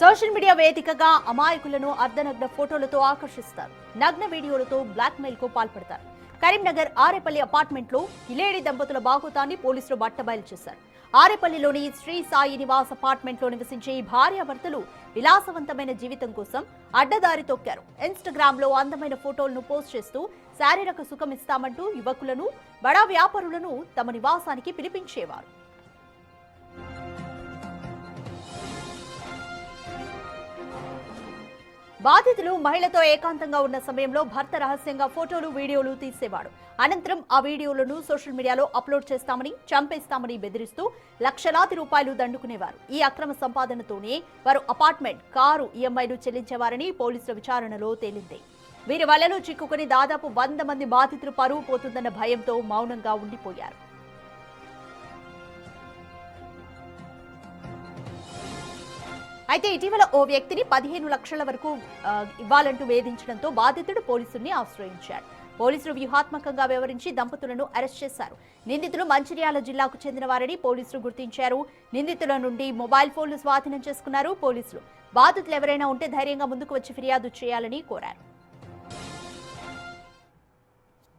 Social media వేదికగా అమాయకులను అర్ధనగ్న ఫోటోలతో ఆకర్షిస్తారు. నగ్న వీడియోలతో బ్లాక్ మెయిల్ కు పాల్పడతారు. కరీంనగర్ ఆరేపల్లి అపార్ట్మెంట్ లో కిలేడి దంపతుల బాగోతాన్ని పోలీసులు బట్టబయలు చేశారు. ఆరేపల్లిలోని శ్రీ సాయి నివాస్ అపార్ట్మెంట్ లో నివసించే భార్యాభర్తలు విలాసవంతమైన జీవితం కోసం అడ్డదారి తొక్కారు. ఇన్స్టాగ్రామ్ లో అందమైన ఫోటోలను పోస్ట్ చేస్తూ శారీరక సుఖం ఇస్తామంటూ యువకులను, బడా వ్యాపారులను తమ నివాసానికి పిలిపించేవారు. బాధితులు మహిళతో ఏకాంతంగా ఉన్న సమయంలో భర్త రహస్యంగా ఫోటోలు, వీడియోలు తీసేవాడు. అనంతరం ఆ వీడియోలను సోషల్ మీడియాలో అప్లోడ్ చేస్తామని, చంపేస్తామని బెదిరిస్తూ లక్షలాది రూపాయలు దండుకునేవారు. ఈ అక్రమ సంపాదనతోనే వారు అపార్ట్మెంట్, కారు ఈఎంఐలు చెల్లించేవారని పోలీసుల విచారణలో తేలింది. వీరి వలలో చిక్కుకుని దాదాపు 100 మంది బాధితులు పరువు పోతుందన్న భయంతో మౌనంగా ఉండిపోయారు. అయితే ఇటీవల ఓ వ్యక్తిని 15 లక్షల వరకు ఇవ్వాలంటూ వేధించడంతో బాధితుడు పోలీసుల్ని ఆశ్రయించాడు. పోలీసులు వ్యూహాత్మకంగా వ్యవహరించి దంపతులను అరెస్ట్ చేశారు. నిందితులు మంచిర్యాల జిల్లాకు చెందిన వారని పోలీసులు గుర్తించారు. నిందితుల నుండి మొబైల్ ఫోన్లు స్వాధీనం చేసుకున్నారు పోలీసులు. బాధితులు ఎవరైనా ఉంటే ధైర్యంగా ముందుకు వచ్చి ఫిర్యాదు చేయాలని కోరారు.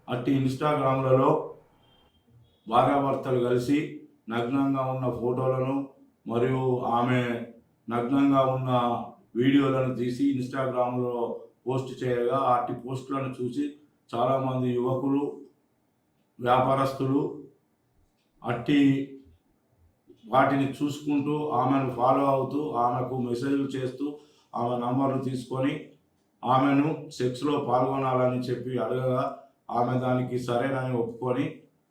అట్టి ఇన్స్టాగ్రామ్లలో భార్యాభర్తలు కలిసి నగ్నంగా ఉన్న ఫోటోలను మరియు ఆమె నగ్నంగా ఉన్న వీడియోలను తీసి ఇన్స్టాగ్రామ్లో పోస్ట్ చేయగా అట్టి పోస్టులను చూసి చాలామంది యువకులు, వ్యాపారస్తులు అట్టి వాటిని చూసుకుంటూ ఆమెను ఫాలో అవుతూ ఆమెకు మెసేజ్లు చేస్తూ ఆమె నంబర్లు తీసుకొని ఆమెను సెక్స్లో పాల్గొనాలని చెప్పి అడగగా ఆమె దానికి సరేనని ఒప్పుకొని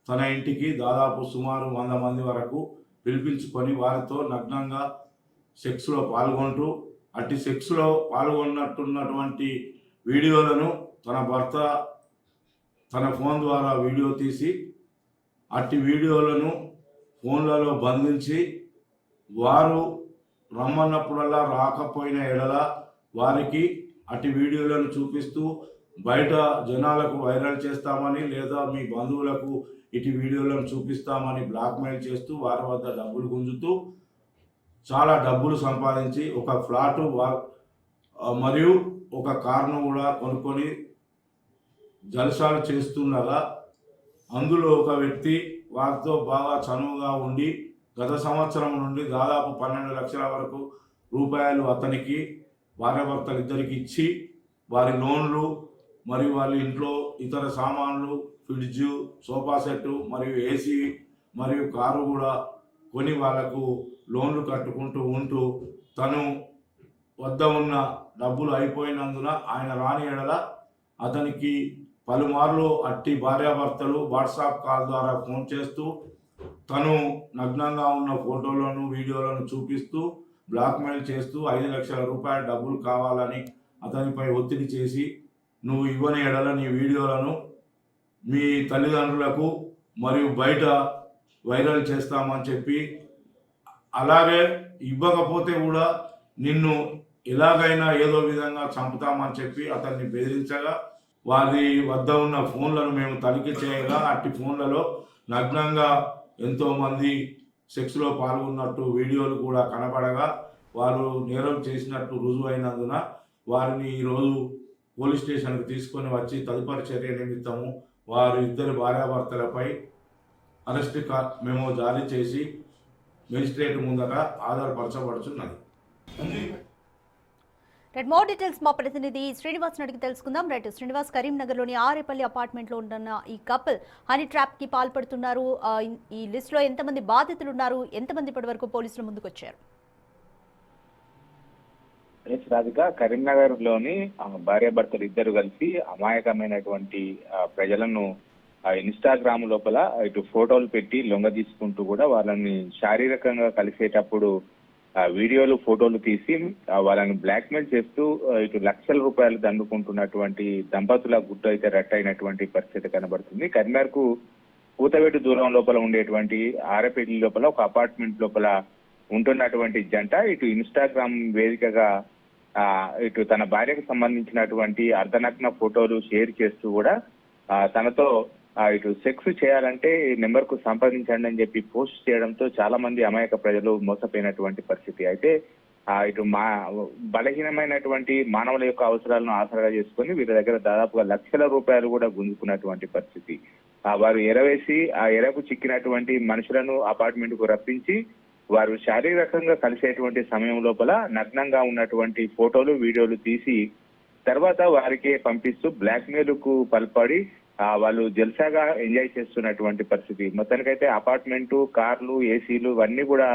తన ఇంటికి దాదాపు సుమారు 100 మంది వరకు పిలిపించుకొని వారితో నగ్నంగా సెక్స్లో పాల్గొంటూ అట్టి సెక్స్లో పాల్గొన్నట్టున్నటువంటి వీడియోలను తన భర్త తన ఫోన్ ద్వారా వీడియో తీసి అట్టి వీడియోలను ఫోన్లలో బంధించి వారు రమ్మన్నప్పుడల్లా రాకపోయిన ఎడల వారికి అట్టి వీడియోలను చూపిస్తూ బయట జనాలకు వైరల్ చేస్తామని లేదా మీ బంధువులకు ఇటు వీడియోలను చూపిస్తామని బ్లాక్మెయిల్ చేస్తూ వారి వద్ద డబ్బులు గుంజుతూ చాలా డబ్బులు సంపాదించి ఒక ఫ్లాటు మరియు ఒక కారును కూడా కొనుక్కొని జల్సాలు చేస్తుండగా అందులో ఒక వ్యక్తి వారితో బాగా చనువుగా ఉండి గత సంవత్సరం నుండి దాదాపు 12 లక్షల వరకు రూపాయలు అతనికి భార్యాభర్తలు ఇద్దరికి ఇచ్చి వారి లోన్లు మరియు వాళ్ళ ఇంట్లో ఇతర సామాన్లు, ఫ్రిడ్జ్, సోఫా సెట్టు మరియు ఏసీ మరియు కారు కూడా కొని వాళ్లకు లోన్లు కట్టుకుంటూ ఉంటూ తను వద్ద ఉన్న డబ్బులు అయిపోయినందున ఆయన రాని ఎడల అతనికి పలుమార్లు అట్టి భార్యాభర్తలు వాట్సాప్ కాల్ ద్వారా ఫోన్ చేస్తూ తను నగ్నంగా ఉన్న ఫోటోలను, వీడియోలను చూపిస్తూ బ్లాక్మెయిల్ చేస్తూ 5 లక్షల రూపాయల డబ్బులు కావాలని అతనిపై ఒత్తిడి చేసి నువ్వు ఇవ్వని ఎడల నీ వీడియోలను మీ తల్లిదండ్రులకు మరియు బయట వైరల్ చేస్తామని చెప్పి అలాగే ఇవ్వకపోతే కూడా నిన్ను ఎలాగైనా ఏదో విధంగా చంపుతామని చెప్పి అతన్ని బెదిరించగా వారి వద్ద ఉన్న ఫోన్లను మేము తనిఖీ చేయగా అట్టి ఫోన్లలో నగ్నంగా ఎంతోమంది సెక్స్లో పాల్గొన్నట్టు వీడియోలు కూడా కనపడగా వారు నేరం చేసినట్టు రుజువైనందున వారిని ఈరోజు పోలీస్ స్టేషన్కి తీసుకొని వచ్చి తదుపరి చర్య నిమిత్తము వారి ఇద్దరు భార్యాభర్తలపై అరెస్ట్ మెమో జారీ చేసి మెజిస్ట్రేట్ ముందట ఆధారపరచబడుచున్నది. మోర్ డీటెయిల్స్ మా ప్రతినిధి శ్రీనివాస్ అడిగి తెలుసుకుందాం. శ్రీనివాస్, కరీంనగర్లోని ఆరేపల్లి అపార్ట్మెంట్లో ఉన్న ఈ కపుల్ హనీ ట్రాప్ కి పాల్పడుతున్నారు. ఈ లిస్ట్ లో ఎంతమంది బాధితులు ఉన్నారు? ఎంతమంది ఇప్పటి వరకు పోలీసుల ముందుకు వచ్చారు? రాధిక, కరీంనగర్ లోని భార్యాభర్తలు ఇద్దరు కలిసి అమాయకమైనటువంటి ప్రజలను ఇన్స్టాగ్రామ్ లోపల ఇటు ఫోటోలు పెట్టి లొంగ తీసుకుంటూ కూడా వాళ్ళని శారీరకంగా కలిసేటప్పుడు వీడియోలు, ఫోటోలు తీసి వాళ్ళని బ్లాక్మెయిల్ చేస్తూ ఇటు లక్షల రూపాయలు దండుకుంటున్నటువంటి దంపతుల గుట్టు అయితే రట్టయినటువంటి పరిస్థితి కనబడుతుంది. కరీంనగర్కు కూతవేటు దూరం లోపల ఉండేటువంటి ఆరేపల్లి లోపల ఒక అపార్ట్మెంట్ లోపల ఉంటున్నటువంటి జంట ఇటు ఇన్స్టాగ్రామ్ వేదికగా ఇటు తన భార్యకు సంబంధించినటువంటి అర్ధనగ్న ఫోటోలు షేర్ చేస్తూ కూడా తనతో ఇటు సెక్స్ చేయాలంటే నెంబర్ కు సంప్రదించండి అని చెప్పి పోస్ట్ చేయడంతో చాలా మంది అమాయక ప్రజలు మోసపోయినటువంటి పరిస్థితి. అయితే ఇటు బలహీనమైనటువంటి మానవుల యొక్క అవసరాలను ఆసరాగా చేసుకొని వీరి దగ్గర దాదాపుగా లక్షల రూపాయలు కూడా గుంజుకున్నటువంటి పరిస్థితి. వారు ఎరవేసి ఆ ఎరకు చిక్కినటువంటి మనుషులను అపార్ట్మెంట్ కు రప్పించి వారు శారీరకంగా కలిసేటువంటి సమయం లోపల నగ్నంగా ఉన్నటువంటి ఫోటోలు వీడియోలు తీసి తర్వాత వారికి పంపిస్తూ బ్లాక్ మెయిల్ కు పాల్పడి వాళ్ళు జల్సాగా ఎంజాయ్ చేస్తున్నటువంటి పరిస్థితి. మొత్తానికైతే అపార్ట్మెంటు, కార్లు, ఏసీలు ఇవన్నీ కూడా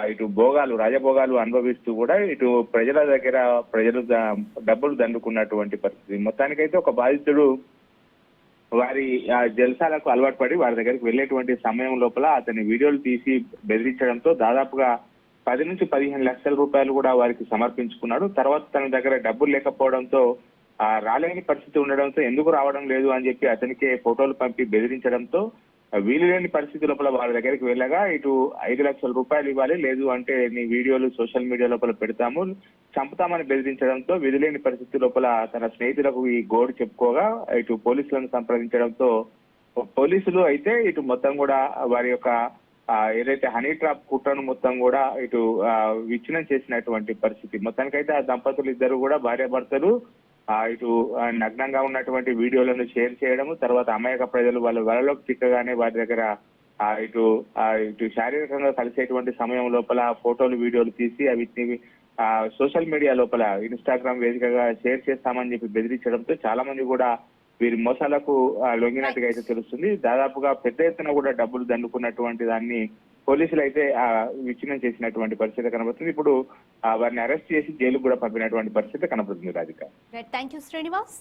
ఇటు రాజభోగాలు అనుభవిస్తూ కూడా ఇటు ప్రజల దగ్గర ప్రజలు డబ్బులు దండుకున్నటువంటి పరిస్థితి. మొత్తానికైతే ఒక బాధితుడు వారి జల్సాలకు అలవాటు పడి వారి దగ్గరికి వెళ్లేటువంటి సమయం లోపల అతని వీడియోలు తీసి బెదిరించడంతో దాదాపుగా 10 నుంచి 15 లక్షల రూపాయలు కూడా వారికి సమర్పించుకున్నాడు. తర్వాత తన దగ్గర డబ్బులు లేకపోవడంతో రాలేని పరిస్థితి ఉండడంతో ఎందుకు రావడం లేదు అని చెప్పి అతనికే ఫోటోలు పంపి బెదిరించడంతో వీలు లేని పరిస్థితి లోపల వారి దగ్గరికి వెళ్ళగా ఇటు 5 లక్షల రూపాయలు ఇవ్వాలి, లేదు అంటే నీ వీడియోలు సోషల్ మీడియా లోపల పెడతాము, చంపుతామని బెదిరించడంతో విధులేని పరిస్థితి లోపల తన స్నేహితులకు ఈ గోడు చెప్పుకోగా ఇటు పోలీసులను సంప్రదించడంతో పోలీసులు అయితే ఇటు మొత్తం కూడా వారి యొక్క ఏదైతే హనీ ట్రాప్ కుట్రను మొత్తం కూడా ఇటు విచ్ఛిన్నం చేసినటువంటి పరిస్థితి. మొత్తానికైతే ఆ దంపతులు ఇద్దరు కూడా భార్యాభర్తలు ఇటు నగ్నంగా ఉన్నటువంటి వీడియోలను షేర్ చేయడము, తర్వాత అమాయక ప్రజలు వాళ్ళ వలలోకి చిక్కగానే వారి దగ్గర ఇటు శారీరకంగా కలిసేటువంటి సమయం లోపల ఫోటోలు వీడియోలు తీసి అవి సోషల్ మీడియా లోపల ఇన్స్టాగ్రామ్ వేదికగా షేర్ చేస్తామని చెప్పి బెదిరించడంతో చాలా మంది కూడా వీరి మోసాలకు లొంగినట్టుగా అయితే తెలుస్తుంది. దాదాపుగా పెద్ద ఎత్తున కూడా డబ్బులు దండుకున్నటువంటి దాన్ని పోలీసులు అయితే విచ్ఛిన్నం చేసినటువంటి పరిస్థితి కనబడుతుంది. ఇప్పుడు వారిని అరెస్ట్ చేసి జైలుకు కూడా పంపినటువంటి పరిస్థితి కనబడుతుంది. రాధిక. Thank you Srinivas.